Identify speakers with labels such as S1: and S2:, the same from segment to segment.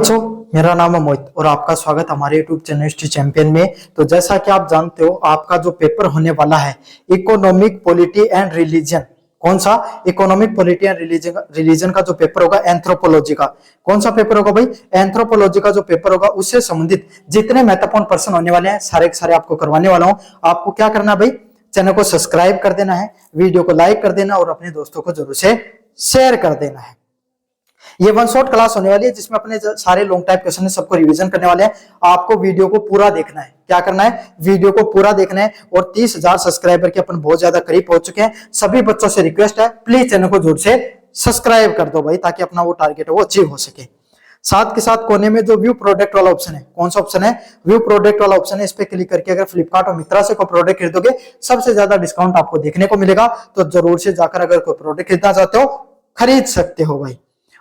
S1: बच्चों, मेरा नाम है मोहित और आपका स्वागत हमारे YouTube चैनल हिस्ट्री चैंपियन में। तो जैसा कि आप जानते हो, आपका जो पेपर होने वाला है इकोनॉमिक पॉलिटी एंड रिलीजन। कौन सा? इकोनॉमिक पॉलिटी एंड रिलीजन का जो पेपर होगा, एंथ्रोपोलॉजी का। कौन सा पेपर होगा भाई? एंथ्रोपोलॉजी का जो पेपर होगा उससे संबंधित जितने महत्वपूर्ण प्रश्न होने वाले हैं सारे के सारे आपको करवाने वाला हूं। आपको क्या करना है भाई? चैनल को सब्सक्राइब कर देना है, वीडियो को लाइक कर देना और अपने दोस्तों को जरूर से शेयर कर देना है। ये वन शॉट क्लास होने वाली है जिसमें अपने सारे लॉन्ग टाइप क्वेश्चन है सबको रिवीजन करने वाले हैं। आपको वीडियो को पूरा देखना है। क्या करना है? वीडियो को पूरा देखना है। और 30,000 सब्सक्राइबर के अपन बहुत ज्यादा करीब पहुंच चुके हैं। सभी बच्चों से रिक्वेस्ट है, प्लीज चैनल को जोर से सब्सक्राइब कर दो भाई, ताकि अपना वो टारगेट है वो अचीव हो सके। साथ के साथ कोने में जो व्यू प्रोडक्ट वाला ऑप्शन है, कौन सा ऑप्शन है? व्यू प्रोडक्ट वाला ऑप्शन है। इस पे क्लिक करके अगर फ्लिपकार्ट और मित्रा से कोई प्रोडक्ट खरीदोगे सबसे ज्यादा डिस्काउंट आपको देखने को मिलेगा। तो जरूर से जाकर अगर कोई प्रोडक्ट खरीदना चाहते हो खरीद सकते हो भाई।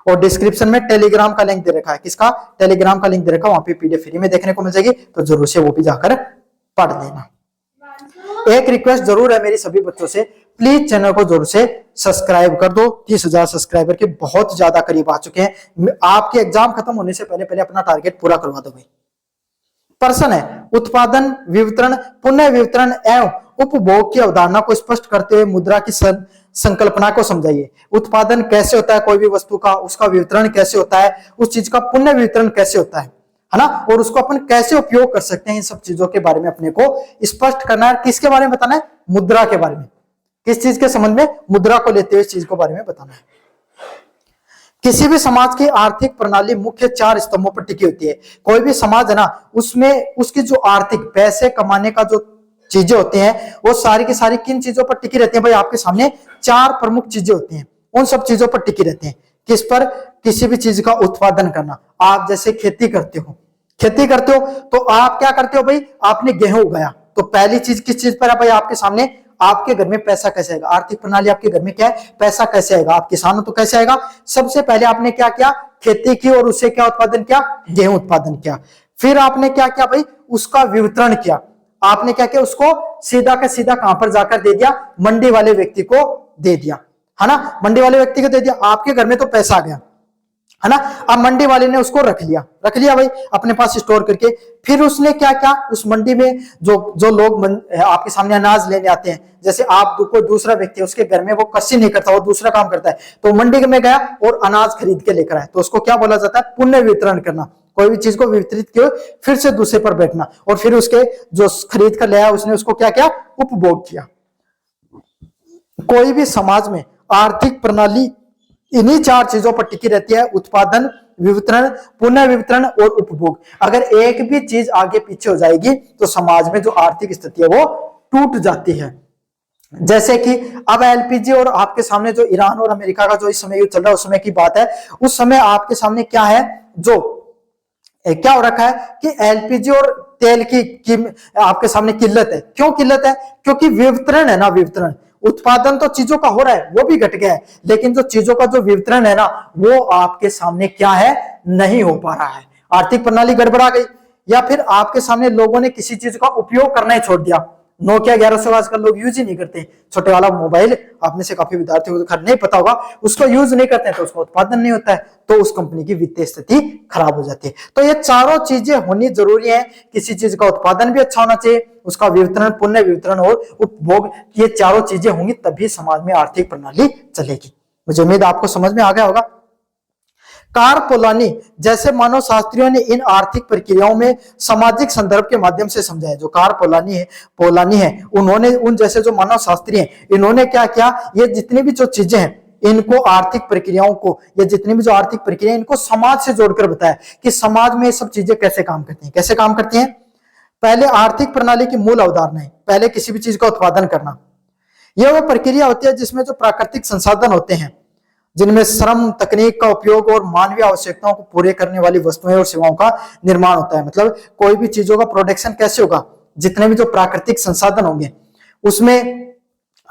S1: और डिस्क्रिप्शन में टेलीग्राम का लिंक दे रखा है। किसका? टेलीग्राम का लिंक दे रखा है, वहां पे पीडीएफ फ्री में देखने को मिल जाएगी। तो जरूर से वो भी जाकर पढ़ लेना। एक रिक्वेस्ट जरूर है मेरी सभी बच्चों से, प्लीज चैनल को जरूर से सब्सक्राइब कर दो। 30,000 सब्सक्राइबर के बहुत ज्यादा करीब आ चुके हैं। आपके एग्जाम खत्म होने से पहले पहले अपना टारगेट पूरा करवा दो भाई। प्रश्न है, उत्पादन, वितरण, पुनः वितरण एवं उपभोग की अवधारणा को स्पष्ट करते हुए मुद्रा की संकल्पना को समझाइए। उत्पादन कैसे होता है कोई भी वस्तु का, उसका वितरण कैसे होता है, उस चीज का पुनः वितरण कैसे होता है ना, और उसको अपन कैसे उपयोग कर सकते हैं, इन सब चीजों के बारे में अपने को स्पष्ट करना है। किसके बारे में बताना है? मुद्रा के बारे में। किस चीज के संबंध में? मुद्रा को लेते हुए इस चीज के बारे में बताना है। किसी भी समाज की आर्थिक प्रणाली मुख्य 4 स्तंभों पर टिकी होती है। कोई भी समाज है ना, उसमें उसकी जो आर्थिक पैसे कमाने का जो चीजें होती हैं वो सारी की सारी किन चीजों पर टिकी रहती हैं भाई? आपके सामने 4 प्रमुख चीजें होती हैं, उन सब चीजों पर टिकी रहती हैं। किस पर? किसी भी चीज का उत्पादन करना। आप जैसे खेती करते हो तो आप क्या करते हो भाई? आपने गेहूं उगाया तो पहली चीज किस चीज पर है भाई? आपके सामने आपके घर में पैसा कैसे आएगा? आर्थिक प्रणाली आपके घर में क्या है? पैसा कैसे आएगा? आप किसान हो तो कैसे आएगा? सबसे पहले आपने क्या किया? खेती की और उससे क्या उत्पादन किया? गेहूं उत्पादन किया। फिर आपने क्या किया भाई? उसका वितरण किया। आपने क्या किया? उसको सीधा का सीधा कहां पर जाकर दे दिया? मंडी वाले व्यक्ति को दे दिया, है ना। मंडी वाले व्यक्ति को दे दिया। आपके घर में तो पैसा आ गया, है ना। अब मंडी वाले ने उसको रख लिया भाई अपने पास स्टोर करके। फिर उसने क्या किया? उस मंडी में जो लोग आपके सामने अनाज लेने आते हैं, जैसे आप कोई दूसरा व्यक्ति है, उसके घर में वो कृषि नहीं करता, वो दूसरा काम करता है, तो मंडी में गया और अनाज खरीद के लेकर आया, तो उसको क्या बोला जाता है? पुण्य वितरण करना। कोई भी चीज को वितरित किए फिर से दूसरे पर बैठना, और फिर उसके जो खरीद कर लाया उसने उसको क्या किया? उपभोग किया। कोई भी समाज में आर्थिक प्रणाली इन्हीं 4 चीजों पर टिकी रहती है: उत्पादन, वितरण, पुनः वितरण और उपभोग। अगर एक भी चीज आगे पीछे हो जाएगी तो समाज में जो आर्थिक स्थिति है वो टूट जाती है। जैसे कि अब एलपीजी और आपके सामने जो ईरान और अमेरिका का जो इस समय युद्ध चल रहा है उस समय की बात है। उस समय आपके सामने क्या है? क्या हो रखा है कि एलपीजी और तेल की आपके सामने किल्लत है। क्यों किल्लत है? क्योंकि वितरण है ना, वितरण। उत्पादन तो चीजों का हो रहा है वो भी घट गया है, लेकिन जो चीजों का जो वितरण है ना वो आपके सामने क्या है? नहीं हो पा रहा है। आर्थिक प्रणाली गड़बड़ा गई। या फिर आपके सामने लोगों ने किसी चीज का उपयोग करना ही छोड़ दिया। नोकिया 1100 आजकल लोग यूज ही नहीं करते। छोटे वाला मोबाइल आप में से काफी विद्यार्थियों को नहीं पता होगा, उसको यूज नहीं करते हैं तो उसका उत्पादन नहीं होता है, तो उस कंपनी की वित्तीय स्थिति खराब हो जाती है। तो ये चारों चीजें होनी जरूरी है। किसी चीज का उत्पादन भी अच्छा होना चाहिए, उसका वितरण, पुण्य वितरण और उपभोग, ये चारों चीजें होंगी तभी समाज में आर्थिक प्रणाली चलेगी। मुझे उम्मीद आपको समझ में आ गया होगा। कार्ल पोलानी जैसे मानव शास्त्रियों ने इन आर्थिक प्रक्रियाओं में सामाजिक संदर्भ के माध्यम से समझाया। जो कार्ल पोलानी है उन्होंने, उन जैसे जो मानव शास्त्री हैं, इन्होंने क्या किया? ये जितनी भी जो चीजें हैं इनको, आर्थिक प्रक्रियाओं को, ये जितनी भी जो आर्थिक प्रक्रिया इनको समाज से जोड़कर बताया कि समाज में ये सब चीजें कैसे काम करती हैं। कैसे काम करती हैं? पहले आर्थिक प्रणाली की मूल अवधारणा है, पहले किसी भी चीज का उत्पादन करना। यह वो प्रक्रिया होती है जिसमें जो प्राकृतिक संसाधन होते हैं, जिनमें श्रम, तकनीक का उपयोग और मानवीय आवश्यकताओं को पूरे करने वाली वस्तुएं और सेवाओं का निर्माण होता है। मतलब कोई भी चीजों का प्रोडक्शन कैसे होगा? जितने भी जो प्राकृतिक संसाधन होंगे उसमें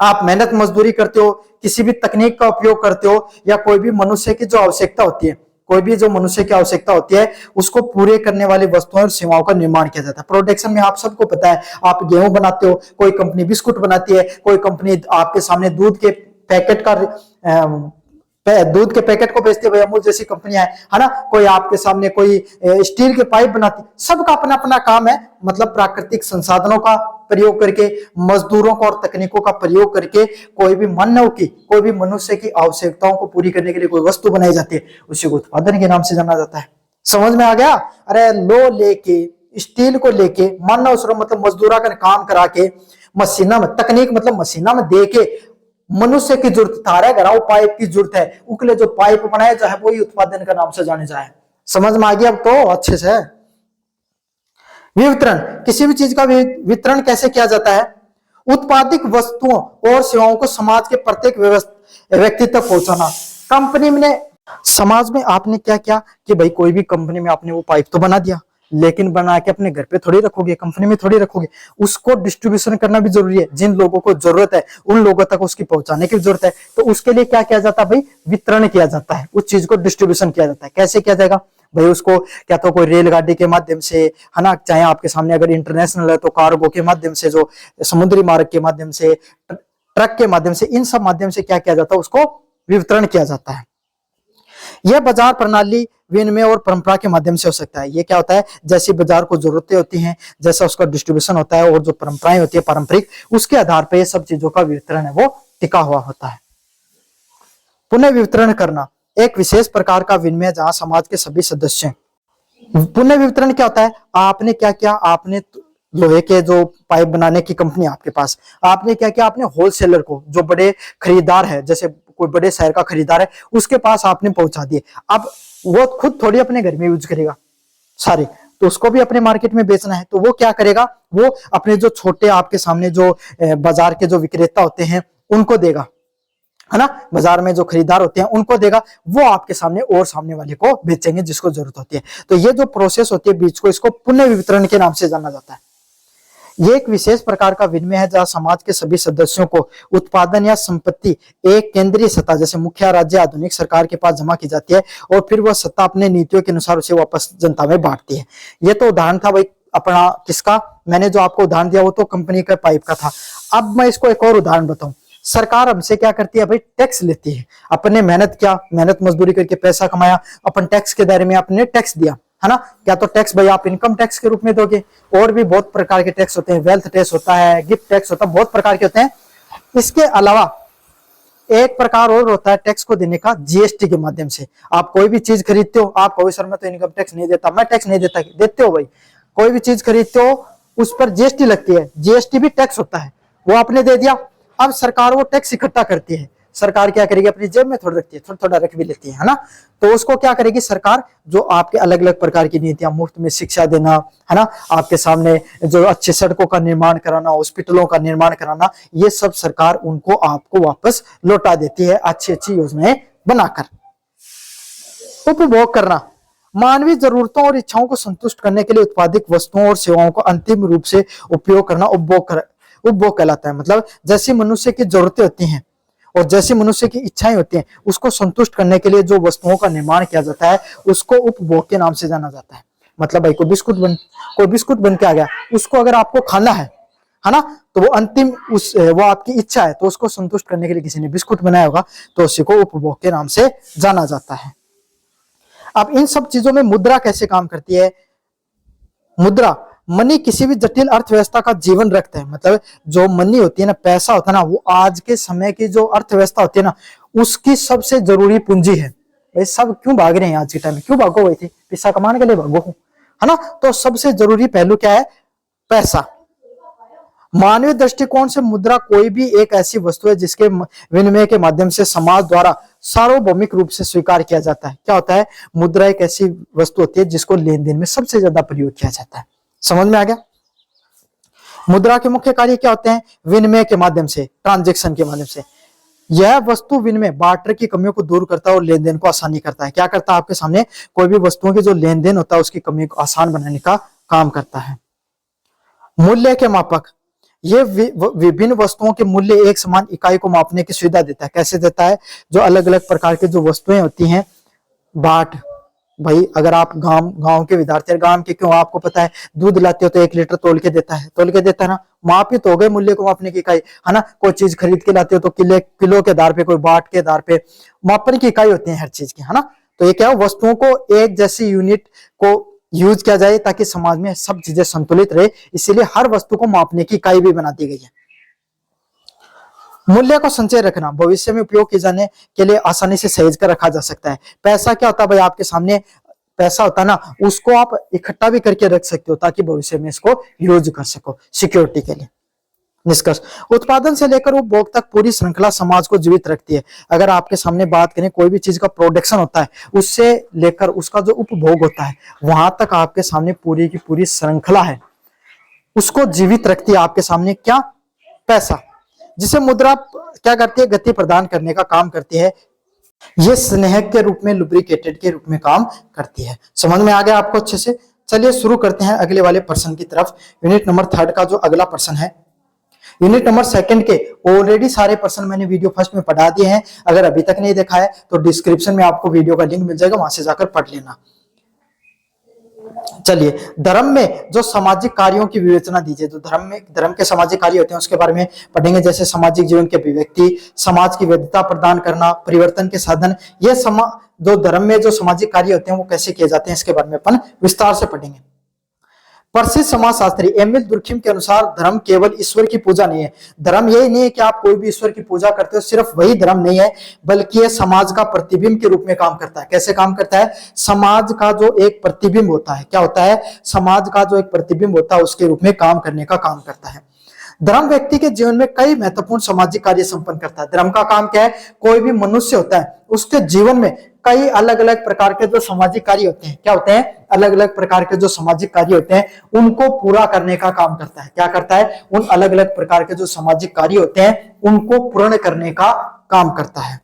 S1: आप मेहनत मजदूरी करते हो, किसी भी तकनीक का उपयोग करते हो, या कोई भी मनुष्य की जो आवश्यकता होती है, कोई भी जो मनुष्य की आवश्यकता होती है उसको पूरे करने वाली वस्तुओं और सेवाओं का निर्माण किया जाता है। प्रोडक्शन में आप सबको पता है, आप गेहूं बनाते हो, कोई कंपनी बिस्कुट बनाती है, कोई कंपनी आपके सामने दूध के पैकेट का दूध के पैकेट को बेचती है भाई अमूल जैसी कंपनियां है ना, कोई आपके सामने कोई स्टील के पाइप बनाती, सबका अपना अपना काम है। मतलब प्राकृतिक संसाधनों का प्रयोग करके, मजदूरों का और तकनीकों का प्रयोग करके कोई भी मानव की, कोई भी मनुष्य की आवश्यकताओं को पूरी करने के लिए कोई वस्तु बनाई जाती है, उसी को उत्पादन के नाम से जाना जाता है। समझ में आ गया? अरे लो लेके, स्टील को लेके, मानव श्रम मतलब मजदूरा का काम करा के, मशीना में, तकनीक मतलब मशीना में दे के मनुष्य की जरूरत तारे घराओ पाइप की जरूरत है, उकले जो पाइप बनाया जाए वही उत्पादन का नाम से जाने जाए। समझ में आ गया अब तो अच्छे से? वितरण, किसी भी चीज का वितरण कैसे किया जाता है? उत्पादित वस्तुओं और सेवाओं को समाज के प्रत्येक व्यक्ति तक पहुंचाना। कंपनी में, समाज में आपने क्या किया कि भाई कोई भी कंपनी में आपने वो पाइप तो बना दिया, लेकिन बना के अपने घर पे थोड़ी रखोगे, कंपनी में थोड़ी रखोगे, उसको डिस्ट्रीब्यूशन करना भी जरूरी है। जिन लोगों को जरूरत है उन लोगों तक उसकी पहुंचाने की जरूरत है, तो उसके लिए क्या किया जाता है भाई? वितरण किया जाता है, उस चीज को डिस्ट्रीब्यूशन किया जाता है। कैसे किया जाएगा भाई? उसको क्या तो कोई रेलगाड़ी के माध्यम से, है ना, चाहे आपके सामने अगर इंटरनेशनल है तो कार्गो के माध्यम से, जो समुद्री मार्ग के माध्यम से, ट्रक के माध्यम से, इन सब माध्यम से क्या किया जाता है? उसको वितरण किया जाता है। यह बाजार प्रणाली विनिमय और परंपरा के माध्यम से हो सकता है। ये क्या होता है? जैसी बाजार को जरूरतें होती हैं, जैसा उसका डिस्ट्रीब्यूशन होता है, और जो परंपराएं होती है पारंपरिक, उसके आधार पर ये सब चीजों का वितरण है वो टिका हुआ होता है। पुनः वितरण करना, एक विशेष प्रकार का विनिमय जहां समाज के सभी सदस्य। पुनः वितरण क्या होता है? आपने क्या किया? आपने लोहे के जो पाइप बनाने की कंपनी आपके पास, आपने क्या किया? आपने होलसेलर को, जो बड़े खरीदार है, जैसे कोई बड़े शहर का खरीदार है, उसके पास आपने पहुंचा दिए। अब वो खुद थोड़ी अपने घर में यूज करेगा सारे, तो उसको भी अपने मार्केट में बेचना है, तो वो क्या करेगा? वो अपने जो छोटे आपके सामने जो बाजार के जो विक्रेता होते हैं उनको देगा, है ना, बाजार में जो खरीदार होते हैं उनको देगा, वो आपके सामने और सामने वाले को बेचेंगे जिसको जरूरत होती है। तो ये जो प्रोसेस होती है बीच को, इसको पुनः वितरण के नाम से जाना जाता है। ये एक विशेष प्रकार का विनिमय है जहां समाज के सभी सदस्यों को उत्पादन या संपत्ति एक केंद्रीय सत्ता, जैसे मुखिया राज्य आधुनिक सरकार के पास जमा की जाती है, और फिर वह सत्ता अपने नीतियों के अनुसार उसे वापस जनता में बांटती है। ये तो उदाहरण था भाई अपना, किसका? मैंने जो आपको उदाहरण दिया वो तो कंपनी का पाइप का था। अब मैं इसको एक और उदाहरण बताऊं। सरकार हमसे क्या करती है भाई? टैक्स लेती है। अपने मेहनत किया, मेहनत मजदूरी करके पैसा कमाया, अपन टैक्स के दायरे में आपने टैक्स दिया, है ना। क्या तो टैक्स भाई आप इनकम टैक्स के रूप में दोगे, और भी बहुत प्रकार के टैक्स होते हैं, वेल्थ टैक्स होता है, गिफ्ट टैक्स होता है, बहुत प्रकार के होते हैं। इसके अलावा एक प्रकार और होता है टैक्स को देने का, जीएसटी के माध्यम से। आप कोई भी चीज खरीदते हो, आप कोई सर मैं तो इनकम टैक्स नहीं देता, मैं टैक्स नहीं देता, देते हो भाई। कोई भी चीज खरीदते हो उस पर जीएसटी लगती है, जीएसटी भी टैक्स होता है, वो आपने दे दिया। अब सरकार वो टैक्स इकट्ठा करती है। सरकार क्या करेगी? अपनी जेब में थोड़ा रखती है, थोड़ा थोड़ा रख भी लेती है ना। तो उसको क्या करेगी सरकार? जो आपके अलग अलग प्रकार की नीतियां, मुफ्त में शिक्षा देना, है ना, आपके सामने जो अच्छे सड़कों का निर्माण कराना, हॉस्पिटलों का निर्माण कराना, ये सब सरकार उनको आपको वापस लौटा देती है, अच्छी अच्छी योजनाएं बनाकर। उपभोग करना, मानवीय जरूरतों और इच्छाओं को संतुष्ट करने के लिए उत्पादित वस्तुओं और सेवाओं को अंतिम रूप से उपयोग करना उपभोग कहलाता है। मतलब जैसी मनुष्य की जरूरतें होती हैं और जैसी मनुष्य की इच्छाएं होती हैं, उसको संतुष्ट करने के लिए जो वस्तुओं का निर्माण किया जाता है उसको उपभोग के नाम से जाना जाता है। मतलब भाई कोई बिस्कुट बन के आ गया, उसको अगर आपको खाना है ना, तो वो अंतिम वो आपकी इच्छा है, तो उसको संतुष्ट करने के लिए किसी ने बिस्कुट बनाया होगा, तो उसी को उपभोग के नाम से जाना जाता है। अब इन सब चीजों में मुद्रा कैसे काम करती है? मुद्रा, मनी किसी भी जटिल अर्थव्यवस्था का जीवन रखता है। मतलब जो मनी होती है ना, पैसा होता है ना, वो आज के समय की जो अर्थव्यवस्था होती है ना, उसकी सबसे जरूरी पूंजी है। भाई सब क्यों भाग रहे हैं आज के टाइम में? क्यों भागो हुए थे? पैसा कमाने के लिए भागो, है ना। तो सबसे जरूरी पहलू क्या है? पैसा। मानवीय दृष्टिकोण से मुद्रा कोई भी एक ऐसी वस्तु है जिसके विनिमय के माध्यम से समाज द्वारा सार्वभौमिक रूप से स्वीकार किया जाता है। क्या होता है? मुद्रा एक ऐसी वस्तु होती है जिसको लेन देन में सबसे ज्यादा प्रयोग किया जाता है। समझ में आ गया? मुद्रा के मुख्य कार्य क्या होते हैं? विनिमय के माध्यम से, ट्रांजैक्शन के माध्यम से। यह वस्तु विनिमय, बार्टर की कमियों को दूर करता है और लेन देन को आसानी करता है। क्या करता है? आपके सामने कोई भी वस्तुओं की जो लेन देन होता है उसकी कमी को आसान बनाने का काम करता है। मूल्य के मापक, ये विभिन्न वस्तुओं के मूल्य एक समान इकाई को मापने की सुविधा देता है। कैसे देता है? जो अलग अलग प्रकार की जो वस्तुएं होती हैं, बाट भाई अगर आप गांव के विद्यार्थी, गांव के क्यों, आपको पता है दूध लाते हो तो 1 लीटर तोल के देता है ना। माप ही तो हो गए मूल्य को मापने की इकाई, है ना। कोई चीज खरीद के लाते हो तो किलो के आधार पे, कोई बाट के आधार पे मापन की इकाई होती है हर चीज की, है ना। तो ये क्या है, वस्तुओं को एक जैसी यूनिट को यूज किया जाए ताकि समाज में सब चीजें संतुलित रहे, इसीलिए हर वस्तु को मापने की इकाई भी बना दी गई है। मूल्य को संचय रखना, भविष्य में उपयोग किए जाने के लिए आसानी से सहेज कर रखा जा सकता है। पैसा क्या होता है भाई, आपके सामने पैसा होता है ना, उसको आप इकट्ठा भी करके रख सकते हो ताकि भविष्य में इसको यूज कर सको सिक्योरिटी के लिए। निष्कर्ष, उत्पादन से लेकर उपभोग तक पूरी श्रृंखला समाज को जीवित रखती है। अगर आपके सामने बात करें, कोई भी चीज का प्रोडक्शन होता है उससे लेकर उसका जो उपभोग होता है वहां तक आपके सामने पूरी की पूरी श्रृंखला है, उसको जीवित रखती है आपके सामने क्या, पैसा। जिसे मुद्रा क्या करती है, गति प्रदान करने का काम करती है। ये स्नेहक के रूप में, लुब्रिकेटेड के रूप में काम करती है। समझ में आ गया आपको अच्छे से। चलिए शुरू करते हैं अगले वाले प्रश्न की तरफ। यूनिट नंबर 3 का जो अगला प्रश्न है, यूनिट नंबर 2 के ऑलरेडी सारे प्रश्न मैंने वीडियो फर्स्ट में पढ़ा दिए हैं। अगर अभी तक नहीं देखा है तो डिस्क्रिप्शन में आपको वीडियो का लिंक मिल जाएगा, वहां से जाकर पढ़ लेना। चलिए, धर्म में जो सामाजिक कार्यों की विवेचना दीजिए। जो धर्म के सामाजिक कार्य होते हैं उसके बारे में पढ़ेंगे, जैसे सामाजिक जीवन के अभिव्यक्ति, समाज की वैधता प्रदान करना, परिवर्तन के साधन। ये जो धर्म में जो सामाजिक कार्य होते हैं वो कैसे किए जाते हैं, इसके बारे में अपन विस्तार से पढ़ेंगे। प्रसिद्ध समाजशास्त्री एमिल दुर्खिम के अनुसार धर्म केवल ईश्वर की पूजा नहीं है। धर्म यही नहीं है कि आप कोई भी ईश्वर की पूजा करते हो, सिर्फ वही धर्म नहीं है, बल्कि यह समाज का प्रतिबिंब के रूप में काम करता है। कैसे काम करता है, समाज का जो एक प्रतिबिंब होता है, क्या होता है, समाज का जो एक प्रतिबिंब होता है उसके रूप में काम करने का काम करता है। धर्म व्यक्ति के जीवन में कई महत्वपूर्ण सामाजिक कार्य संपन्न करता है। धर्म का काम क्या है, कोई भी मनुष्य होता है उसके जीवन में कई अलग अलग प्रकार के जो सामाजिक कार्य होते हैं, क्या होते हैं, अलग अलग प्रकार के जो सामाजिक कार्य होते हैं उनको पूरा करने का काम करता है। क्या करता है, उन अलग अलग प्रकार के जो सामाजिक कार्य होते हैं उनको पूर्ण करने का काम करता है।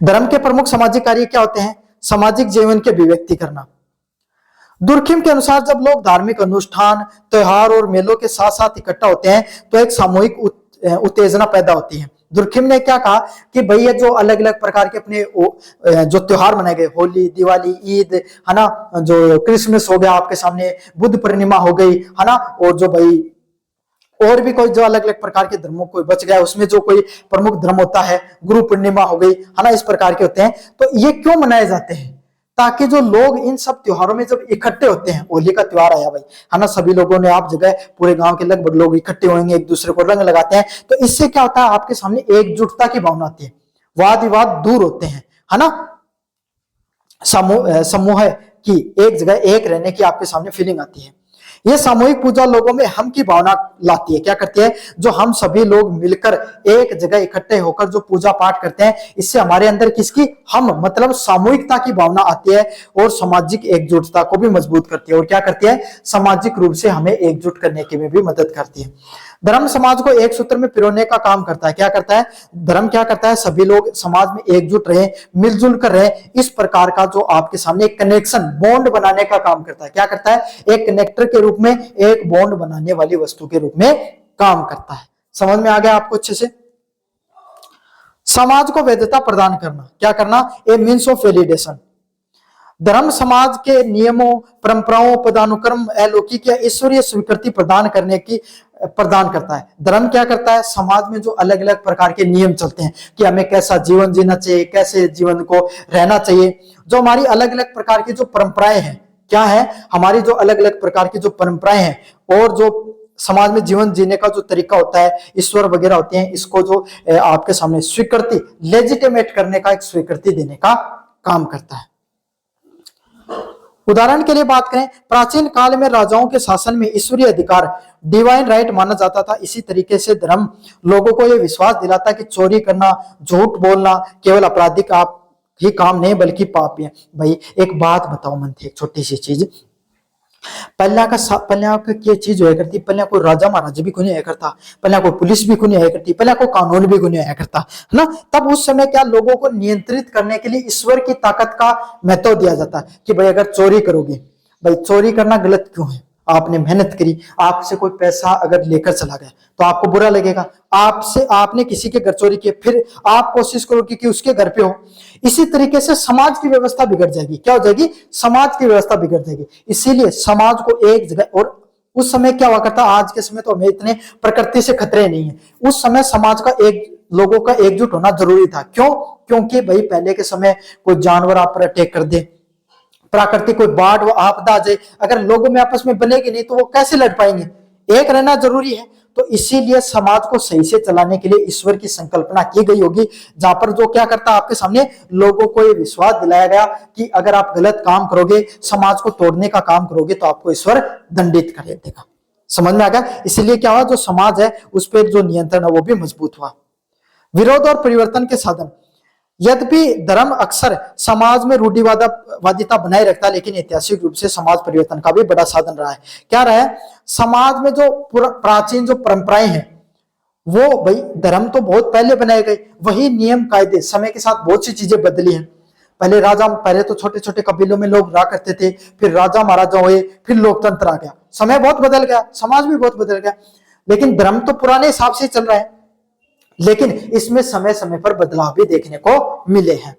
S1: धर्म के प्रमुख सामाजिक कार्य क्या होते हैं, सामाजिक जीवन के अभिव्यक्ति करना। दुर्खिम के अनुसार जब लोग धार्मिक अनुष्ठान, त्योहार और मेलों के साथ साथ इकट्ठा होते हैं तो एक सामूहिक उत्तेजना पैदा होती है। दुर्खिम ने क्या कहा कि भैया जो अलग अलग प्रकार के अपने जो त्योहार मनाए गए, होली, दिवाली, ईद, है ना, जो क्रिसमस हो गया आपके सामने, बुद्ध पूर्णिमा हो गई, है ना, और जो भाई और भी कोई जो अलग अलग प्रकार के धर्मों कोई बच गया उसमें जो कोई प्रमुख धर्म होता है, गुरु पूर्णिमा हो गई, है ना, इस प्रकार के होते हैं। तो ये क्यों मनाए जाते हैं, ताकि जो लोग इन सब त्योहारों में जब इकट्ठे होते हैं, होली का त्योहार आया भाई, है ना, सभी लोगों ने आप जगह पूरे गांव के लगभग लोग इकट्ठे होंगे, एक दूसरे को रंग लगाते हैं, तो इससे क्या होता है, आपके सामने एकजुटता की भावना आती है, वाद विवाद दूर होते हैं, है ना, समूह की एक जगह एक रहने की आपके सामने फीलिंग आती है। यह सामूहिक पूजा लोगों में हम की भावना लाती है। क्या करती है, जो हम सभी लोग मिलकर एक जगह इकट्ठे होकर जो पूजा पाठ करते हैं, इससे हमारे अंदर किसकी, हम मतलब सामूहिकता की भावना आती है और सामाजिक एकजुटता को भी मजबूत करती है। और क्या करती है, सामाजिक रूप से हमें एकजुट करने की में भी मदद करती है। धर्म समाज को एक सूत्र में पिरोने का काम करता है। क्या करता है, धर्म क्या करता है, सभी लोग समाज में एकजुट रहे, मिलजुल कर रहे, इस प्रकार का जो आपके सामने एक कनेक्शन, बॉन्ड बनाने का काम करता है। क्या करता है, एक कनेक्टर के रूप में, एक बॉन्ड बनाने वाली वस्तु के रूप में काम करता है। समझ में आ गया आपको अच्छे से। समाज को वैधता प्रदान करना, क्या करना, ए मीन्स ऑफ वैलिडेशन। धर्म समाज के नियमों, परंपराओं, पदानुक्रम, अलौकिक या ईश्वरीय स्वीकृति प्रदान करता है। धर्म क्या करता है, समाज में जो अलग अलग प्रकार के नियम चलते हैं कि हमें कैसा जीवन जीना चाहिए, कैसे जीवन को रहना चाहिए, जो हमारी अलग अलग प्रकार की जो परंपराएं हैं, क्या है, हमारी जो अलग अलग प्रकार की जो परंपराएं हैं और जो समाज में जीवन जीने का जो तरीका होता है, ईश्वर वगैरह होते हैं, इसको जो आपके सामने स्वीकृति, लेजिटिमेट करने का, एक स्वीकृति देने का काम करता है। उदाहरण के लिए बात करें, प्राचीन काल में राजाओं के शासन में ईश्वरीय अधिकार, डिवाइन राइट माना जाता था। इसी तरीके से धर्म लोगों को यह विश्वास दिलाता है कि चोरी करना, झूठ बोलना केवल आपराधिक आप ही काम नहीं बल्कि पाप है। भाई एक बात बताओ मन थी, एक छोटी सी चीज, पहला का ये चीज होया करती, पहला कोई राजा महाराजा भी कोई नहीं आया करता, पहला कोई पुलिस भी कोई नहीं आया करती, पहला कोई कानून भी कोई नहीं आया करता, है ना। तब उस समय क्या, लोगों को नियंत्रित करने के लिए ईश्वर की ताकत का महत्व दिया जाता है कि भाई अगर चोरी करोगे, भाई चोरी करना गलत क्यों है, आपने मेहनत करी, आपसे कोई पैसा अगर लेकर चला गया तो आपको बुरा लगेगा। आपसे आपने किसी के घर चोरी किए, फिर आप कोशिश करोगे कि उसके घर पे हो। इसी तरीके से समाज की व्यवस्था बिगड़ जाएगी। क्या हो जाएगी? समाज की व्यवस्था बिगड़ जाएगी। इसीलिए समाज को एक जगह, और उस समय क्या हुआ करता, आज के समय तो हमें इतने प्रकृति से खतरे नहीं है, उस समय समाज का लोगों का एकजुट होना जरूरी था। क्यों? क्योंकि भाई पहले के समय कोई जानवर आप पर अटैक कर दे, प्राकृतिक कोई बाढ़ व आपदा आ जाए, अगर लोगों में आपस में बनेगी नहीं तो वो कैसे लड़ पाएंगे? एक रहना जरूरी है। तो इसीलिए समाज को सही से चलाने के लिए ईश्वर की संकल्पना की गई होगी, जहां पर जो क्या करता, आपके सामने लोगों को ये विश्वास दिलाया गया कि अगर आप गलत काम करोगे, समाज को तोड़ने का काम करोगे, तो आपको ईश्वर दंडित कर देगा। समझ में आ गया? इसीलिए क्या हुआ, जो समाज है उस पर जो नियंत्रण है वो भी मजबूत हुआ। विरोध और परिवर्तन के साधन। यद्यपि धर्म अक्सर समाज में रूढ़िवादिता बनाए रखता है, लेकिन ऐतिहासिक रूप से समाज परिवर्तन का भी बड़ा साधन रहा है। क्या रहा है? समाज में जो प्राचीन जो परंपराएं हैं, वो भाई धर्म तो बहुत पहले बनाए गए, वही नियम कायदे समय के साथ बहुत सी चीजें बदली हैं। पहले तो छोटे छोटे कबीलों में लोग रहा करते थे, फिर राजा महाराजा हुए, फिर लोकतंत्र आ गया, समय बहुत बदल गया, समाज भी बहुत बदल गया, लेकिन धर्म तो पुराने हिसाब से चल रहा है। लेकिन इसमें समय समय पर बदलाव भी देखने को मिले हैं।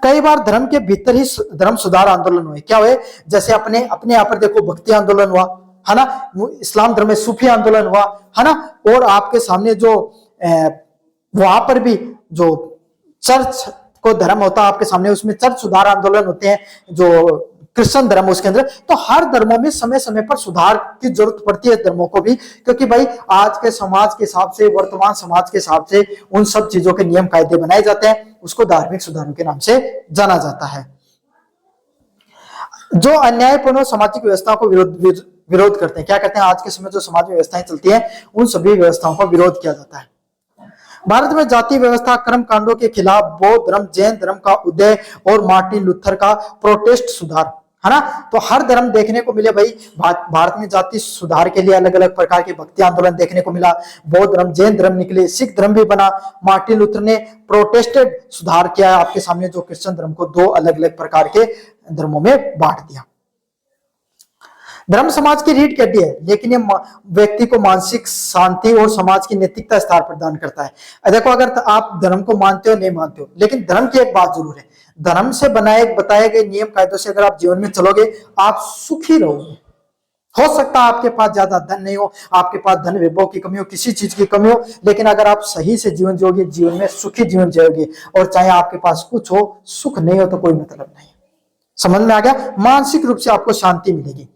S1: कई बार धर्म के भीतर ही धर्म सुधार आंदोलन हुए। क्या हुए? जैसे अपने यहाँ पर देखो भक्ति आंदोलन हुआ है ना, इस्लाम धर्म में सूफी आंदोलन हुआ है ना, और आपके सामने जो वहां पर भी जो चर्च को धर्म होता है आपके सामने, उसमें चर्च सुधार आंदोलन होते हैं, जो क्रिश्चियन धर्म उसके अंदर। तो हर धर्मों में समय समय पर सुधार की जरूरत पड़ती है धर्मों को भी, क्योंकि भाई आज के समाज के हिसाब से, वर्तमान समाज के हिसाब से उन सब चीजों के नियम कायदे बनाए जाते हैं, उसको धार्मिक सुधारों के नाम से जाना जाता है। जो अन्यायपूर्ण सामाजिक व्यवस्था को विरोध करते हैं, क्या करते हैं? आज के समय जो समाज में व्यवस्थाएं चलती है, उन सभी व्यवस्थाओं का विरोध किया जाता है। भारत में जाति व्यवस्था, कर्म कांडों के खिलाफ बौद्ध धर्म, जैन धर्म का उदय और मार्टिन लूथर का प्रोटेस्ट सुधार, है ना। तो हर धर्म देखने को मिले भाई। भारत में जाति सुधार के लिए अलग अलग प्रकार के भक्ति आंदोलन देखने को मिला। बौद्ध धर्म, जैन धर्म निकले, सिख धर्म भी बना। मार्टिन लूथर ने प्रोटेस्टेड सुधार किया है आपके सामने, जो क्रिश्चियन धर्म को दो अलग अलग प्रकार के धर्मों में बांट दिया। धर्म समाज की रीढ़ की हड्डी है, लेकिन ये व्यक्ति को मानसिक शांति और समाज की नैतिकता स्तर प्रदान करता है। देखो, अगर आप धर्म को मानते हो नहीं मानते हो, लेकिन धर्म की एक बात जरूर है, धर्म से बताए गए नियम कायदों से अगर आप जीवन में चलोगे, आप सुखी रहोगे। हो सकता है आपके पास ज्यादा धन नहीं हो, आपके पास धन वैभव की कमी हो, किसी चीज की कमी हो, लेकिन अगर आप सही से जीवन जियोगे, जीवन में सुखी जीवन जियोगे। और चाहे आपके पास कुछ हो, सुख नहीं हो तो कोई मतलब नहीं। समझ में आ गया? मानसिक रूप से आपको शांति मिलेगी।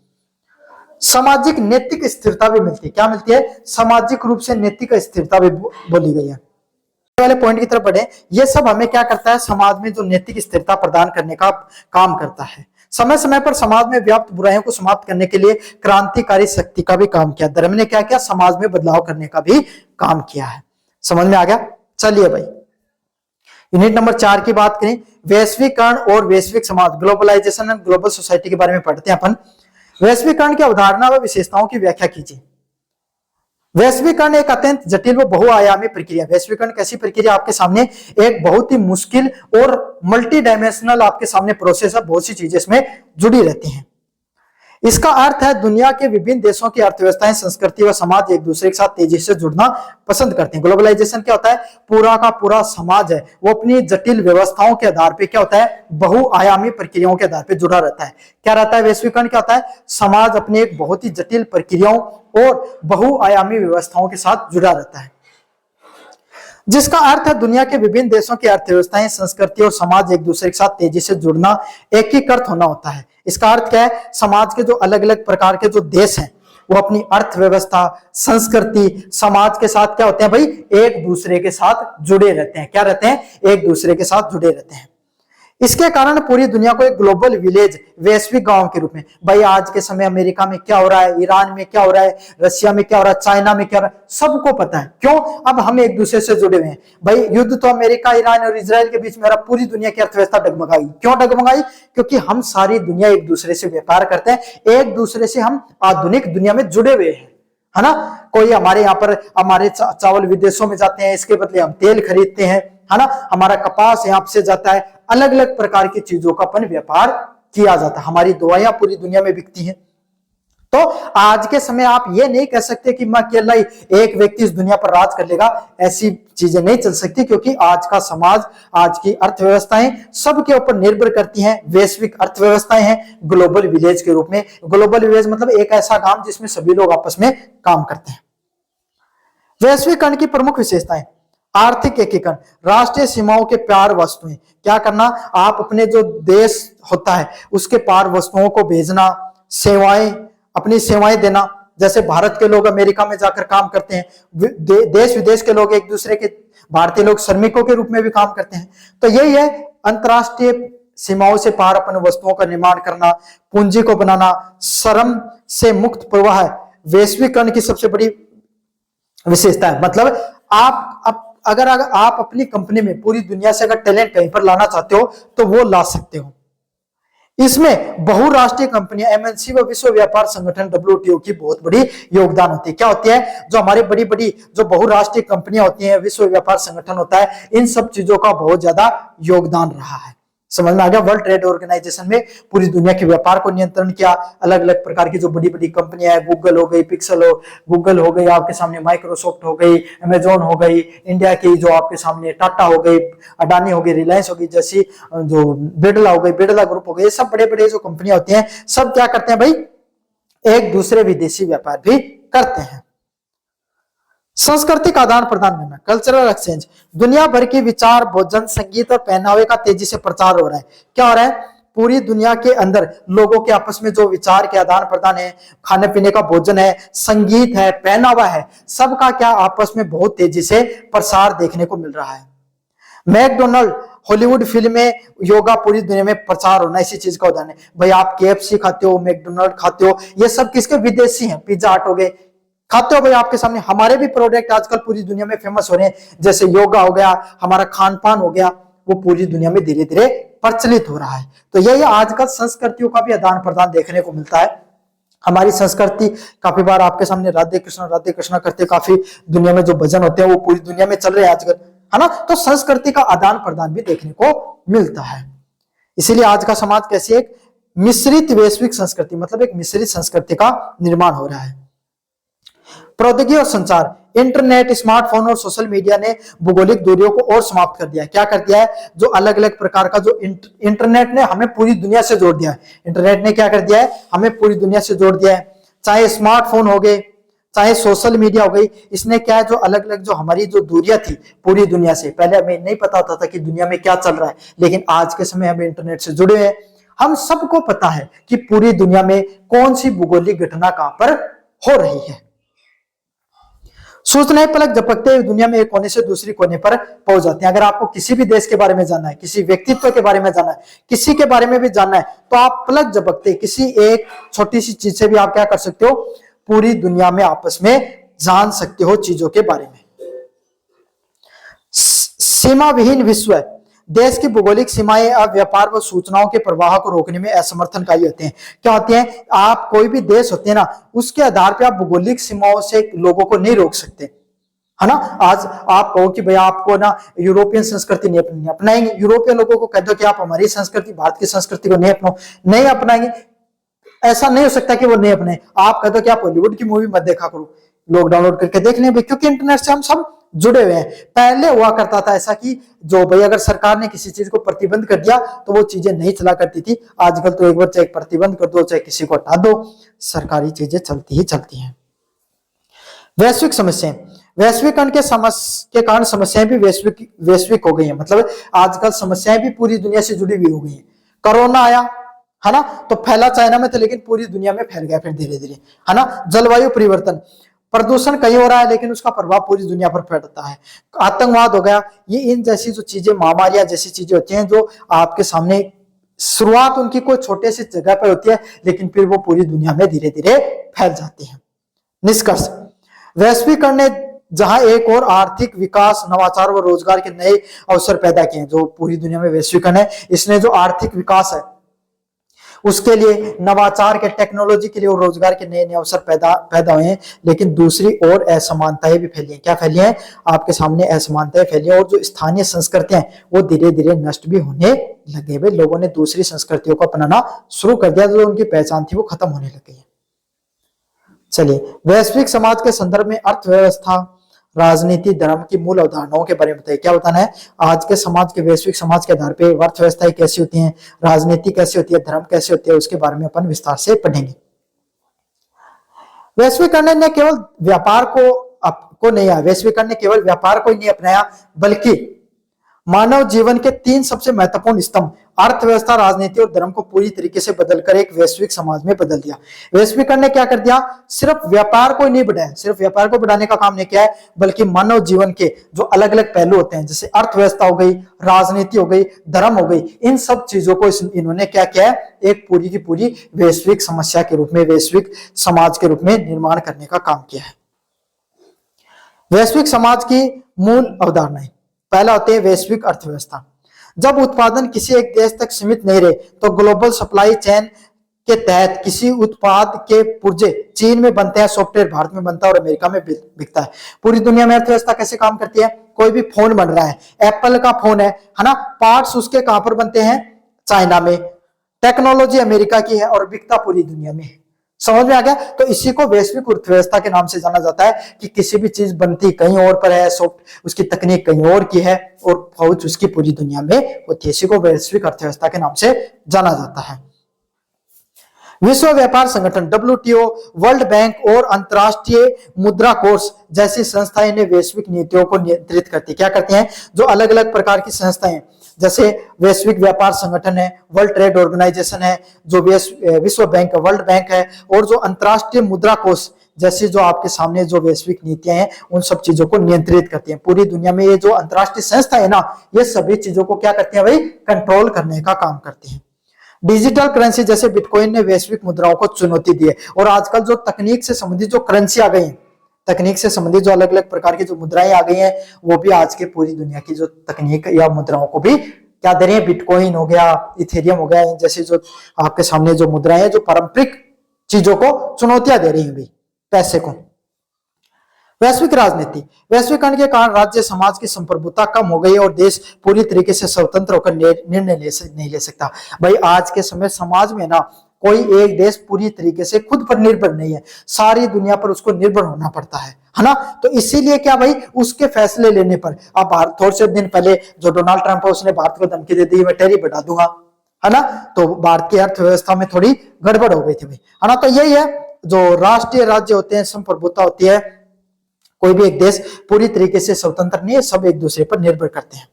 S1: सामाजिक नैतिक स्थिरता भी मिलती है। क्या मिलती है? सामाजिक रूप से नैतिक स्थिरता भी बोली गई है। वाले पॉइंट की तरफ बढ़े। ये सब हमें क्या करता है? समाज में जो नैतिक स्थिरता प्रदान करने का काम करता है। समय समय पर समाज में व्याप्त बुराइयों को समाप्त करने के लिए क्रांतिकारी शक्ति का भी काम किया। धर्म ने क्या किया? समाज में बदलाव करने का भी काम किया है। समझ में आ गया? चलिए भाई, यूनिट नंबर 4 की बात करें, वैश्वीकरण और वैश्विक समाज, ग्लोबलाइजेशन एंड ग्लोबल सोसाइटी के बारे में पढ़ते हैं अपन। वैश्वीकरण की अवधारणा व विशेषताओं की व्याख्या कीजिए। वैश्वीकरण एक अत्यंत जटिल व बहुआयामी प्रक्रिया। वैश्वीकरण कैसी प्रक्रिया? आपके सामने एक बहुत ही मुश्किल और मल्टी डायमेंशनल आपके सामने प्रोसेस है, बहुत सी चीजें इसमें जुड़ी रहती हैं। इसका अर्थ है दुनिया के विभिन्न देशों की अर्थव्यवस्थाएं, संस्कृति व समाज एक दूसरे के साथ तेजी से जुड़ना पसंद करते हैं। ग्लोबलाइजेशन क्या होता है? पूरा का पूरा समाज है वो अपनी जटिल व्यवस्थाओं के आधार पे क्या होता है? बहुआयामी प्रक्रियाओं के आधार पे जुड़ा रहता है। क्या रहता है? वैश्वीकरण क्या होता है? समाज अपनी एक बहुत ही जटिल प्रक्रियाओं और बहुआयामी व्यवस्थाओं के साथ जुड़ा रहता है, जिसका अर्थ है दुनिया के विभिन्न देशों की अर्थव्यवस्थाएं, संस्कृति और समाज एक दूसरे के साथ तेजी से जुड़ना, एकीकृत होना होता है। इसका अर्थ क्या है? समाज के जो अलग अलग प्रकार के जो देश हैं, वो अपनी अर्थव्यवस्था, संस्कृति, समाज के साथ क्या होते हैं भाई? एक दूसरे के साथ जुड़े रहते हैं। क्या रहते हैं? एक दूसरे के साथ जुड़े रहते हैं। इसके कारण पूरी दुनिया को एक ग्लोबल विलेज, वैश्विक गांव के रूप में, भाई आज के समय अमेरिका में क्या हो रहा है, ईरान में क्या हो रहा है, रशिया में क्या हो रहा है, चाइना में क्या हो रहा है, सबको पता है। क्यों? अब हम एक दूसरे से जुड़े हुए हैं। भाई युद्ध तो अमेरिका, ईरान और इजराइल के बीच में, पूरी दुनिया की अर्थव्यवस्था डगमगाई। क्यों डगमगाई? क्योंकि हम सारी दुनिया एक दूसरे से व्यापार करते हैं, एक दूसरे से हम आधुनिक दुनिया में जुड़े हुए हैं, है ना। कोई हमारे यहाँ पर हमारे चावल विदेशों में जाते हैं, इसके बदले हम तेल खरीदते हैं, है ना। हमारा कपास यहाँ से जाता है, अलग अलग प्रकार की चीजों का अपन व्यापार किया जाता है। हमारी दवाइयां पूरी दुनिया में बिकती हैं, तो आज के समय आप ये नहीं कह सकते कि मैं अकेला ही एक व्यक्ति इस दुनिया पर राज कर लेगा, ऐसी चीजें नहीं चल सकती, क्योंकि आज का समाज, आज की अर्थव्यवस्थाएं सबके ऊपर निर्भर करती हैं। वैश्विक अर्थव्यवस्थाएं हैं ग्लोबल विलेज के रूप में। ग्लोबल विलेज मतलब एक ऐसा गांव जिसमें सभी लोग आपस में काम करते हैं। वैश्वीकरण की प्रमुख विशेषताएं: आर्थिक एकीकरण, राष्ट्रीय सीमाओं के पार वस्तुएं। क्या करना, आप अपने जो देश होता है उसके पार वस्तुओं को भेजना, सेवाएं, अपनी सेवाएं देना। जैसे भारत के लोग अमेरिका में जाकर काम करते हैं, देश विदेश के लोग एक दूसरे के, भारतीय लोग श्रमिकों के रूप में भी काम करते हैं। तो यही है अंतरराष्ट्रीय सीमाओं से पार अपने वस्तुओं का निर्माण करना, पूंजी को बनाना, श्रम से मुक्त प्रवाह है वैश्वीकरण की सबसे बड़ी विशेषता है। मतलब अगर आप अपनी कंपनी में पूरी दुनिया से अगर टैलेंट कहीं पर लाना चाहते हो तो वो ला सकते हो। इसमें बहुराष्ट्रीय कंपनियां, एमएनसी व विश्व व्यापार संगठन डब्ल्यूटीओ की बहुत बड़ी योगदान होती है। क्या होती है, जो हमारी बड़ी बड़ी जो बहुराष्ट्रीय कंपनियां होती हैं, विश्व व्यापार संगठन होता है, इन सब चीजों का बहुत ज्यादा योगदान रहा है। समझ में आ गया। वर्ल्ड ट्रेड ऑर्गेनाइजेशन में पूरी दुनिया के व्यापार को नियंत्रण किया। अलग अलग प्रकार की जो बड़ी बड़ी कंपनियां हैं, गूगल हो गई, गूगल हो गई, आपके सामने माइक्रोसॉफ्ट हो गई, अमेजोन हो गई, इंडिया की जो आपके सामने टाटा हो गई, अडानी हो गई, रिलायंस हो गई, जैसी जो बिरला हो गई, बिरला ग्रुप हो गई, ये सब बड़े बड़े जो कंपनियां होती हैं, सब क्या करते हैं भाई, एक दूसरे विदेशी व्यापार भी करते हैं। सांस्कृतिक आदान प्रदान करना, कल्चरल एक्सचेंज। दुनिया भर की विचार, भोजन, संगीत और पहनावे का तेजी से प्रचार हो रहा है। क्या हो रहा है, पूरी दुनिया के अंदर लोगों के आपस में जो विचार के आदान प्रदान है, खाने पीने का भोजन है, संगीत है, पहनावा है, सबका क्या आपस में बहुत तेजी से प्रसार देखने को मिल रहा है। मैकडोनल्ड, हॉलीवुड फिल्में, योगा, पूरी दुनिया में प्रचार होना इसी चीज का उदाहरण है। भाई आप केएफसी खाते हो, मैकडोनल्ड खाते हो, ये सब किसके, विदेशी हैं। पिज्जा हट हो गए, खाते हो भाई आपके सामने। हमारे भी प्रोडक्ट आजकल पूरी दुनिया में फेमस हो रहे हैं, जैसे योगा हो गया, हमारा खान पान हो गया, वो पूरी दुनिया में धीरे धीरे प्रचलित हो रहा है। तो यही आजकल संस्कृतियों का भी आदान प्रदान देखने को मिलता है। हमारी संस्कृति काफी बार आपके सामने राधे कृष्णा करते, काफी दुनिया में जो भजन होते हैं वो पूरी दुनिया में चल रहे हैं आजकल, है ना। तो संस्कृति का आदान प्रदान भी देखने को मिलता है। इसीलिए आज का समाज कैसी, एक मिश्रित वैश्विक संस्कृति, मतलब एक मिश्रित संस्कृति का निर्माण हो रहा है। प्रौद्योगिकी और संचार, इंटरनेट, स्मार्टफोन और सोशल मीडिया ने भौगोलिक दूरियों को और समाप्त कर दिया है। क्या कर दिया है, जो अलग अलग प्रकार का जो इंटरनेट ने हमें पूरी दुनिया से जोड़ दिया है। इंटरनेट ने क्या कर दिया है, हमें पूरी दुनिया से जोड़ दिया है। चाहे स्मार्टफोन हो गए, चाहे सोशल मीडिया हो गई, इसने क्या है, जो अलग अलग जो हमारी जो दूरियां थी पूरी दुनिया से, पहले हमें नहीं पता होता था कि दुनिया में क्या चल रहा है, लेकिन आज के समय हम इंटरनेट से जुड़े हैं। हम सबको पता है कि पूरी दुनिया में कौन सी भौगोलिक घटना कहां पर हो रही है। सूचनाएं पलक झपकते हुए दुनिया में एक कोने से दूसरी कोने पर पहुंच जाती हैं। अगर आपको किसी भी देश के बारे में जानना है, किसी व्यक्तित्व के बारे में जानना है, किसी के बारे में भी जानना है, तो आप पलक झपकते किसी एक छोटी सी चीज से भी आप क्या कर सकते हो, पूरी दुनिया में आपस में जान सकते हो चीजों के बारे में। सीमा विहीन विश्व, देश की भौगोलिक सीमाएं अब व्यापार व सूचनाओं के प्रवाह को रोकने में असमर्थनकारी होते हैं। क्या होते हैं, आप कोई भी देश होते हैं ना, उसके आधार पे आप भौगोलिक सीमाओं से लोगों को नहीं रोक सकते, है ना। आज आप कहो कि भाई आपको ना यूरोपियन संस्कृति नहीं अपनाएंगे, यूरोपियन लोगों को कह दो कि आप हमारी संस्कृति, भारत की संस्कृति को नहीं अपनाएंगे, ऐसा नहीं हो सकता कि वो नहीं अपने। आप कह दो कि आप हॉलीवुड की मूवी मत देखा करो, लोग डाउनलोड करके देख लें, क्योंकि इंटरनेट से हम सब जुड़े हुए हैं। पहले हुआ करता था ऐसा कि जो भाई अगर सरकार ने किसी चीज को प्रतिबंध कर दिया तो वो चीजें नहीं चला करती थी। आजकल तो एक बार चाहे प्रतिबंध कर दो, चाहे किसी को हटा दो, सरकारी चीजें चलती ही चलती हैं। वैश्विक समस्याएं, वैश्वीकरण के कारण समस्याएं भी वैश्विक हो गई है। मतलब आजकल समस्याएं भी पूरी दुनिया से जुड़ी हुई हो गई है। कोरोना आया, है ना, तो फैला चाइना में था लेकिन पूरी दुनिया में फैल गया फिर धीरे धीरे, है ना। जलवायु परिवर्तन, प्रदूषण कहीं हो रहा है लेकिन उसका प्रभाव पूरी दुनिया पर पड़ता है। आतंकवाद हो गया, ये इन जैसी जो चीजें, महामारियां जैसी चीजें होती हैं जो आपके सामने शुरुआत उनकी कोई छोटे से जगह पर होती है लेकिन फिर वो पूरी दुनिया में धीरे धीरे फैल जाती है। निष्कर्ष, वैश्वीकरण ने जहां एक और आर्थिक विकास, नवाचार व रोजगार के नए अवसर पैदा किए हैं। जो पूरी दुनिया में वैश्वीकरण है, इसने जो आर्थिक विकास है उसके लिए, नवाचार के, टेक्नोलॉजी के लिए और रोजगार के नए नए अवसर पैदा हुए हैं, लेकिन दूसरी ओर असमानताएं भी फैली हैं। क्या फैली हैं, आपके सामने असमानताएं फैली हैं, और जो स्थानीय संस्कृतियां हैं वो धीरे धीरे नष्ट भी होने लगे हुए। लोगों ने दूसरी संस्कृतियों को अपनाना शुरू कर दिया, जो उनकी पहचान थी वो खत्म होने लग गई है। चलिए, वैश्विक समाज के संदर्भ में अर्थव्यवस्था, राजनीति, धर्म की मूल अवधारणाओं के बारे में बताइए। क्या बताना है? आज के समाज के, वैश्विक समाज के आधार पर अर्थव्यवस्थाएं कैसी होती हैं, राजनीति कैसी होती है, धर्म कैसे होती है, उसके बारे में अपन विस्तार से पढ़ेंगे। वैश्वीकरण ने केवल व्यापार को नहीं आया, वैश्वीकरण ने केवल व्यापार को ही नहीं अपनाया, बल्कि मानव जीवन के 3 सबसे महत्वपूर्ण स्तंभ अर्थव्यवस्था, राजनीति और धर्म को पूरी तरीके से बदलकर एक वैश्विक समाज में बदल दिया। वैश्वीकरण ने क्या कर दिया? सिर्फ व्यापार को नहीं बढ़ाया, सिर्फ व्यापार को बढ़ाने का काम नहीं किया है, बल्कि मानव जीवन के जो अलग अलग पहलू होते हैं, जैसे अर्थव्यवस्था हो गई, राजनीति हो गई, धर्म हो गई, इन सब चीजों को इन्होंने क्या किया है? एक पूरी की पूरी वैश्विक समस्या के रूप में, वैश्विक समाज के रूप में निर्माण करने का काम किया है। वैश्विक समाज की मूल अवधारणाएं, पहला होते हैं वैश्विक अर्थव्यवस्था। जब उत्पादन किसी एक देश तक सीमित नहीं रहे तो ग्लोबल सप्लाई चेन के तहत किसी उत्पाद के पुर्जे चीन में बनते हैं, सॉफ्टवेयर भारत में बनता है और अमेरिका में बिकता है। पूरी दुनिया में अर्थव्यवस्था कैसे काम करती है? कोई भी फोन बन रहा है, एप्पल का फोन है ना, पार्ट्स उसके कहां पर बनते हैं? चाइना में। टेक्नोलॉजी अमेरिका की है और बिकता पूरी दुनिया में। समझ में आ गया? तो इसी को वैश्विक अर्थव्यवस्था के नाम से जाना जाता है कि किसी भी चीज बनती कहीं और पर है, उसकी तकनीक कहीं और की है और पहुंच उसकी पूरी दुनिया में होती है। इसी को वैश्विक अर्थव्यवस्था के नाम से जाना जाता है। विश्व व्यापार संगठन WTO, वर्ल्ड बैंक और अंतरराष्ट्रीय मुद्रा कोष जैसी संस्थाएं ने वैश्विक नीतियों को नियंत्रित करती क्या करती हैं? जो अलग अलग प्रकार की संस्थाएं, जैसे वैश्विक व्यापार संगठन है, वर्ल्ड ट्रेड ऑर्गेनाइजेशन है, जो विश्व बैंक है, वर्ल्ड बैंक है, और जो अंतरराष्ट्रीय मुद्रा कोष जैसी जो आपके सामने जो वैश्विक नीतियां हैं, उन सब चीजों को नियंत्रित करती हैं। पूरी दुनिया में ये जो अंतरराष्ट्रीय संस्था है ना, ये सभी चीजों को क्या करती है भाई? कंट्रोल करने का काम करती है। डिजिटल करेंसी जैसे बिटकॉइन ने वैश्विक मुद्राओं को चुनौती दी है, और आजकल जो तकनीक से संबंधित जो करेंसी आ गई है, तकनीक से संबंधित जो अलग अलग प्रकार की जो मुद्राएं आ गई हैं, वो भी आज के पूरी दुनिया की जो तकनीक या मुद्राओं को भी क्या दे रही है? बिटकॉइन हो गया, इथेरियम हो गया, जैसे जो आपके सामने जो मुद्राएं हैं, जो पारंपरिक चीजों को चुनौतियां दे रही है भी, पैसे को। वैश्विक राजनीति, वैश्वीकरण के कारण राज्य समाज की संप्रभुता कम हो गई और देश पूरी तरीके से स्वतंत्र होकर निर्णय नहीं ले सकता। भाई आज के समय समाज में ना कोई एक देश पूरी तरीके से खुद पर निर्भर नहीं है, सारी दुनिया पर उसको निर्भर होना पड़ता है ना। तो इसीलिए क्या भाई, उसके फैसले लेने पर, अब थोड़े से दिन पहले जो डोनाल्ड ट्रंप है, उसने भारत को धमकी दे दी, मैं टैरिफ बढ़ा दूंगा, है ना। तो भारत की अर्थव्यवस्था में थोड़ी गड़बड़ हो गई थी भाई, है ना। तो यही है, जो राष्ट्रीय राज्य होते हैं, संप्रभुता होती है, कोई भी एक देश पूरी तरीके से स्वतंत्र नहीं है, सब एक दूसरे पर निर्भर करते हैं।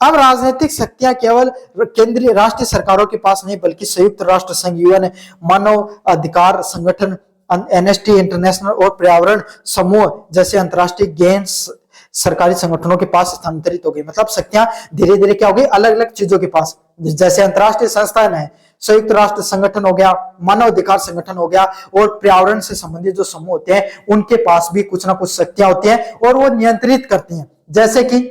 S1: अब राजनीतिक शक्तियां केवल केंद्रीय राष्ट्रीय सरकारों के पास नहीं, बल्कि संयुक्त राष्ट्र संघ, यूएन, मानव अधिकार संगठन, एमनेस्टी इंटरनेशनल और पर्यावरण समूह जैसे अंतरराष्ट्रीय गैर सरकारी संगठनों के पास स्थानांतरित हो गई। मतलब शक्तियां धीरे धीरे क्या हो गई, अलग अलग चीजों के पास, जैसे अंतरराष्ट्रीय संस्थान है, संयुक्त राष्ट्र संगठन हो गया, मानव अधिकार संगठन हो गया, और पर्यावरण से संबंधित जो समूह होते हैं, उनके पास भी कुछ ना कुछ शक्तियां होती हैं और वो नियंत्रित करती हैं। जैसे कि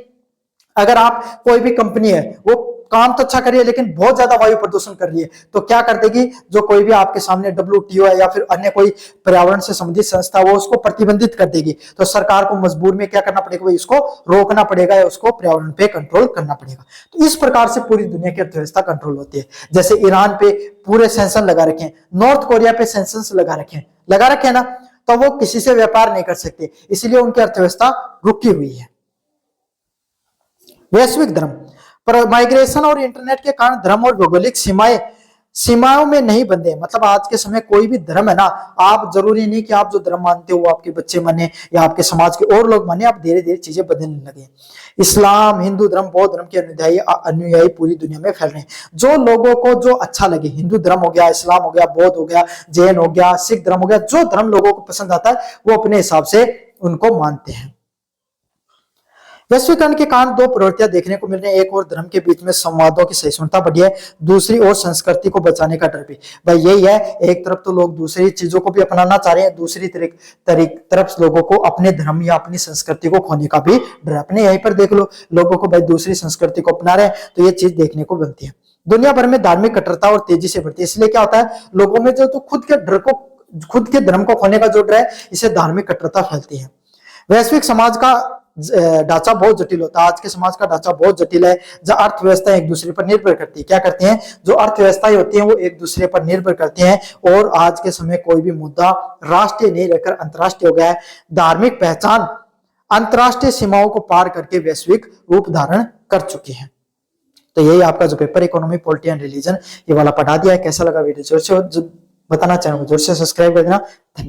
S1: अगर आप कोई भी कंपनी है, वो काम तो अच्छा कर रही है लेकिन बहुत ज्यादा वायु प्रदूषण कर रही है, तो क्या कर देगी, जो कोई भी आपके सामने WTO है या फिर अन्य कोई पर्यावरण से संबंधित संस्था, वो उसको प्रतिबंधित कर देगी। तो सरकार को मजबूर में क्या करना पड़ेगा, इसको रोकना पड़ेगा या उसको पर्यावरण पे कंट्रोल करना पड़ेगा। तो इस प्रकार से पूरी दुनिया की अर्थव्यवस्था कंट्रोल होती है। जैसे ईरान पे पूरे सेंक्शन लगा रखे हैं, नॉर्थ कोरिया पे सेंक्शन लगा रखे हैं ना, तो वो किसी से व्यापार नहीं कर सकते, इसलिए उनकी अर्थव्यवस्था रुकी हुई है। वैश्विक धर्म, पर माइग्रेशन और इंटरनेट के कारण धर्म और भौगोलिक सीमाओं में नहीं बंधे। मतलब आज के समय कोई भी धर्म है ना, आप जरूरी नहीं कि आप जो धर्म मानते हो वो आपके बच्चे माने या आपके समाज के और लोग माने, आप धीरे धीरे चीजें बदलने लगे। इस्लाम, हिंदू धर्म, बौद्ध धर्म के अनुयायी पूरी दुनिया में फैल रहे हैं। जो लोगों को जो अच्छा लगे, हिंदू धर्म हो गया, इस्लाम हो गया, बौद्ध हो गया, जैन हो गया, सिख धर्म हो गया, जो धर्म लोगों को पसंद आता है वो अपने हिसाब से उनको मानते हैं। वैश्वीकरण के कारण दो प्रवृत्तियां देखने को मिल रही है। एक और धर्म के बीच में संवादों की सहिष्णुता बढ़ी है, दूसरी ओर संस्कृति को बचाने का डर भी। भाई यही है, एक तरफ तो लोग दूसरी चीजों को भी अपनाना चाह रहे हैं, दूसरी तरफ लोगों को अपने धर्म या अपनी संस्कृति को खोने का भी डर। अपने यहीं पर देख लो, लोगों को भाई दूसरी संस्कृति को अपना रहे हैं, तो ये चीज देखने को बनती है। दुनिया भर में धार्मिक कट्टरता और तेजी से बढ़ती है। इसलिए क्या होता है, लोगों में जो तो खुद के धर्म को खोने का जो डर है, इसे धार्मिक कट्टरता फैलती है। वैश्विक समाज का ढांचा बहुत जटिल होता है। आज के समाज का ढांचा बहुत जटिल है, जहाँ अर्थव्यवस्था एक दूसरे पर निर्भर करती है। क्या करती हैं? जो अर्थव्यवस्थाएं होती हैं वो एक दूसरे पर निर्भर करती हैं, और आज के समय कोई भी मुद्दा राष्ट्रीय नहीं रहकर अंतर्राष्ट्रीय हो गया है। धार्मिक पहचान अंतर्राष्ट्रीय सीमाओं को पार करके वैश्विक रूप धारण कर चुकी है। तो यही आपका जो paper economy, polity and religion ये वाला पढ़ा दिया है। कैसा लगा वीडियो? जोर से बताना, चैनल को जोर से सब्सक्राइब कर देना। धन्यवाद।